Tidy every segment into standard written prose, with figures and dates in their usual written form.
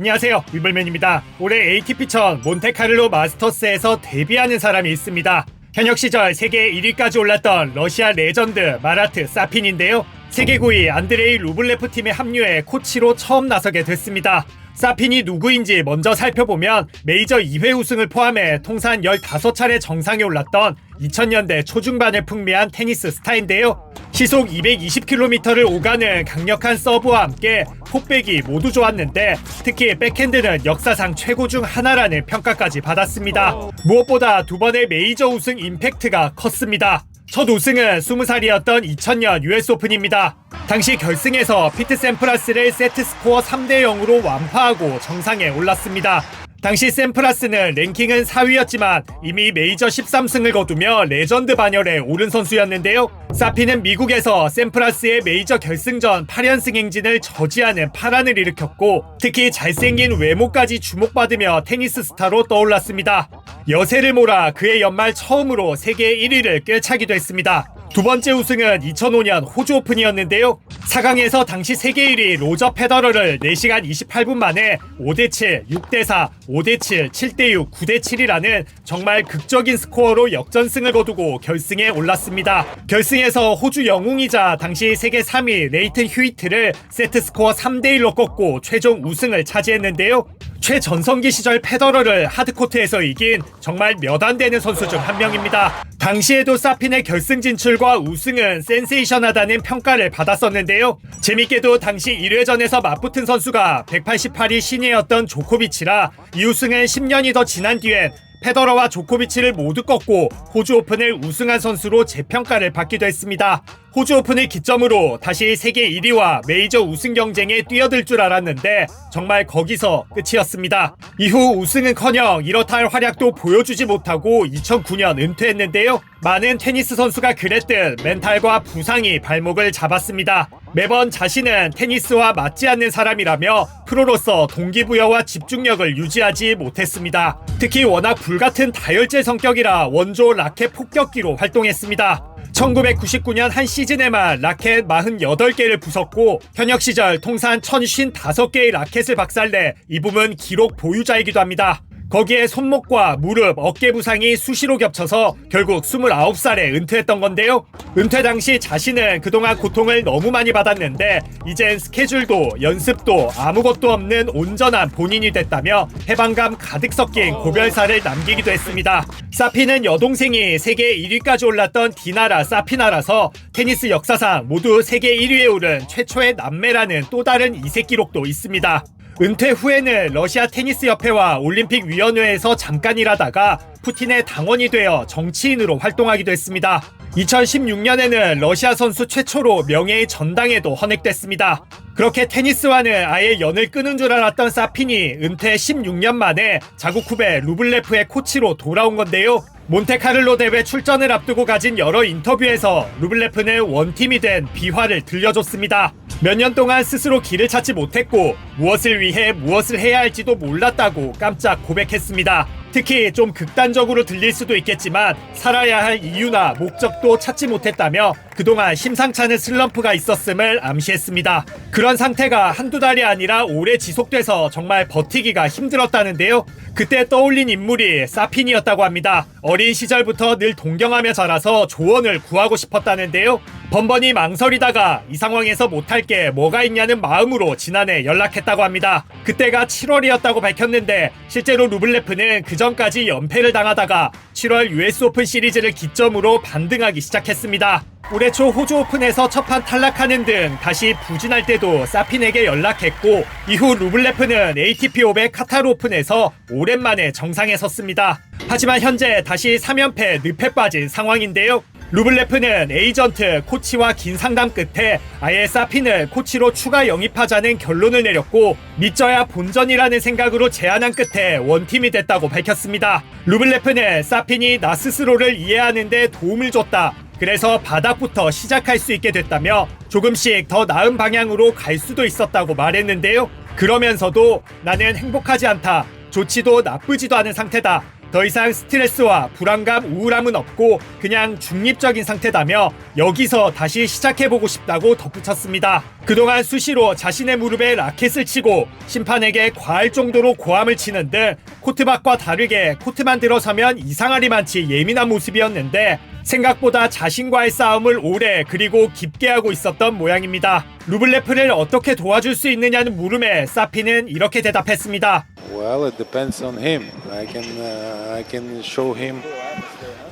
안녕하세요, 위블맨입니다. 올해 ATP1000 몬테카를로 마스터스에서 데뷔하는 사람이 있습니다. 현역 시절 세계 1위까지 올랐던 러시아 레전드 마라트 사핀인데요. 세계 9위 안드레이 루블레프 팀에 합류해 코치로 처음 나서게 됐습니다. 사핀이 누구인지 먼저 살펴보면 메이저 2회 우승을 포함해 통산 15차례 정상에 올랐던 2000년대 초중반을 풍미한 테니스 스타인데요. 시속 220km를 오가는 강력한 서브와 함께 폭백이 모두 좋았는데 특히 백핸드는 역사상 최고 중 하나라는 평가까지 받았습니다. 무엇보다 두 번의 메이저 우승 임팩트가 컸습니다. 첫 우승은 20살이었던 2000년 US 오픈입니다. 당시 결승에서 피트 샘프라스를 세트 스코어 3대 0으로 완파하고 정상에 올랐습니다. 당시 샘프라스는 랭킹은 4위였지만 이미 메이저 13승을 거두며 레전드 반열에 오른 선수였는데요. 사피는 미국에서 샘프라스의 메이저 결승전 8연승 행진을 저지하는 파란을 일으켰고 특히 잘생긴 외모까지 주목받으며 테니스 스타로 떠올랐습니다. 여세를 몰아 그의 연말 처음으로 세계 1위를 꿰차기도 했습니다. 두 번째 우승은 2005년 호주 오픈이었는데요. 4강에서 당시 세계 1위 로저 페더러를 4시간 28분 만에 5대7, 6대4, 5대7, 7대6, 9대7이라는 정말 극적인 스코어로 역전승을 거두고 결승에 올랐습니다. 결승에서 호주 영웅이자 당시 세계 3위 레이튼 휴이트를 세트 스코어 3대1로 꺾고 최종 우승을 차지했는데요. 최전성기 시절 페더러를 하드코트에서 이긴 정말 몇 안 되는 선수 중 한 명입니다. 당시에도 사핀의 결승 진출과 우승은 센세이션하다는 평가를 받았었는데요. 재밌게도 당시 1회전에서 맞붙은 선수가 188위 신예였던 조코비치라 이 우승은 10년이 더 지난 뒤엔 페더러와 조코비치를 모두 꺾고 호주 오픈을 우승한 선수로 재평가를 받기도 했습니다. 호주 오픈을 기점으로 다시 세계 1위와 메이저 우승 경쟁에 뛰어들 줄 알았는데 정말 거기서 끝이었습니다. 이후 우승은커녕 이렇다 할 활약도 보여주지 못하고 2009년 은퇴했는데요. 많은 테니스 선수가 그랬듯 멘탈과 부상이 발목을 잡았습니다. 매번 자신은 테니스와 맞지 않는 사람이라며 프로로서 동기부여와 집중력을 유지하지 못했습니다. 특히 워낙 불같은 다혈질 성격이라 원조 라켓 폭격기로 활동했습니다. 1999년 한 시즌에만 라켓 48개를 부쉈고 현역 시절 통산 1055개의 라켓을 박살내 이 부문 기록 보유자이기도 합니다. 거기에 손목과 무릎, 어깨 부상이 수시로 겹쳐서 결국 29살에 은퇴했던 건데요. 은퇴 당시 자신은 그동안 고통을 너무 많이 받았는데 이젠 스케줄도 연습도 아무것도 없는 온전한 본인이 됐다며 해방감 가득 섞인 고별사를 남기기도 했습니다. 사피는 여동생이 세계 1위까지 올랐던 디나라 사피나라서 테니스 역사상 모두 세계 1위에 오른 최초의 남매라는 또 다른 이색 기록도 있습니다. 은퇴 후에는 러시아 테니스 협회와 올림픽 위원회에서 잠깐 일하다가 푸틴의 당원이 되어 정치인으로 활동하기도 했습니다. 2016년에는 러시아 선수 최초로 명예의 전당에도 헌액됐습니다. 그렇게 테니스와는 아예 연을 끊은 줄 알았던 사핀이 은퇴 16년 만에 자국 후배 루블레프의 코치로 돌아온 건데요. 몬테카를로 대회 출전을 앞두고 가진 여러 인터뷰에서 루블레프는 원팀이 된 비화를 들려줬습니다. 몇 년 동안 스스로 길을 찾지 못했고 무엇을 위해 무엇을 해야 할지도 몰랐다고 깜짝 고백했습니다. 특히 좀 극단적으로 들릴 수도 있겠지만 살아야 할 이유나 목적도 찾지 못했다며 그동안 심상치 않은 슬럼프가 있었음을 암시했습니다. 그런 상태가 한두 달이 아니라 오래 지속돼서 정말 버티기가 힘들었다는데요. 그때 떠올린 인물이 사핀이었다고 합니다. 어린 시절부터 늘 동경하며 자라서 조언을 구하고 싶었다는데요. 번번이 망설이다가 이 상황에서 못할 게 뭐가 있냐는 마음으로 지난해 연락했다고 합니다. 그때가 7월이었다고 밝혔는데 실제로 루블레프는 그전까지 연패를 당하다가 7월 US 오픈 시리즈를 기점으로 반등하기 시작했습니다. 올해 초 호주 오픈에서 첫판 탈락하는 등 다시 부진할 때도 사핀에게 연락했고 이후 루블레프는 ATP 500 카타르 오픈에서 오랜만에 정상에 섰습니다. 하지만 현재 다시 3연패 늪에 빠진 상황인데요. 루블레프는 에이전트, 코치와 긴 상담 끝에 아예 사핀을 코치로 추가 영입하자는 결론을 내렸고 믿져야 본전이라는 생각으로 제안한 끝에 원팀이 됐다고 밝혔습니다. 루블레프는 사핀이 나 스스로를 이해하는 데 도움을 줬다. 그래서 바닥부터 시작할 수 있게 됐다며 조금씩 더 나은 방향으로 갈 수도 있었다고 말했는데요. 그러면서도 나는 행복하지 않다. 좋지도 나쁘지도 않은 상태다. 더 이상 스트레스와 불안감, 우울함은 없고 그냥 중립적인 상태다며 여기서 다시 시작해보고 싶다고 덧붙였습니다. 그동안 수시로 자신의 무릎에 라켓을 치고 심판에게 과할 정도로 고함을 치는 등 코트 밖과 다르게 코트만 들어서면 이상하리만치 예민한 모습이었는데 생각보다 자신과의 싸움을 오래 그리고 깊게 하고 있었던 모양입니다. 루블레프를 어떻게 도와줄 수 있느냐는 물음에 사피는 이렇게 대답했습니다. Well, it depends on him. I can show him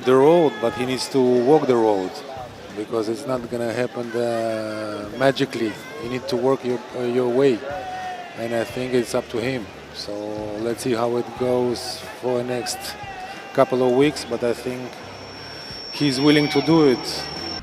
the road, but he needs to walk the road because it's not gonna happen magically. You need to work your way, and I think it's up to him. So let's see how it goes for the next couple of weeks. But I think he's willing to do it.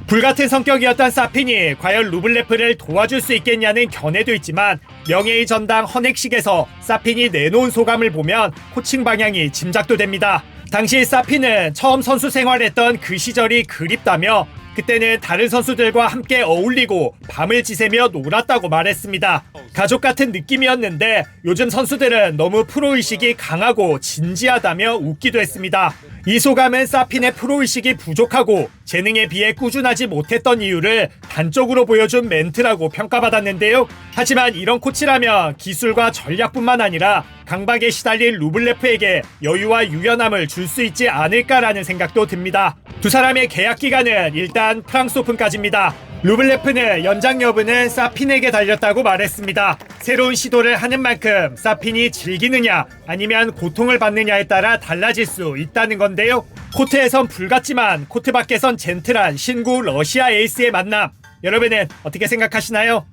불같은 성격이었던 사핀이 과연 루블레프를 도와줄 수 있겠냐는 견해도 있지만 명예의 전당 헌액식에서 사핀이 내놓은 소감을 보면 코칭 방향이 짐작도 됩니다. 당시 사핀은 처음 선수 생활했던 그 시절이 그립다며 그때는 다른 선수들과 함께 어울리고 밤을 지새며 놀았다고 말했습니다. 가족 같은 느낌이었는데 요즘 선수들은 너무 프로의식이 강하고 진지하다며 웃기도 했습니다. 이 소감은 사핀의 프로의식이 부족하고 재능에 비해 꾸준하지 못했던 이유를 단적으로 보여준 멘트라고 평가받았는데요. 하지만 이런 코치라면 기술과 전략뿐만 아니라 강박에 시달린 루블레프에게 여유와 유연함을 줄 수 있지 않을까라는 생각도 듭니다. 두 사람의 계약 기간은 일단 프랑스 오픈까지입니다. 루블레프는 연장 여부는 사핀에게 달렸다고 말했습니다. 새로운 시도를 하는 만큼 사핀이 즐기느냐 아니면 고통을 받느냐에 따라 달라질 수 있다는 건데요. 코트에선 불같지만 코트 밖에선 젠틀한 신구 러시아 에이스의 만남, 여러분은 어떻게 생각하시나요?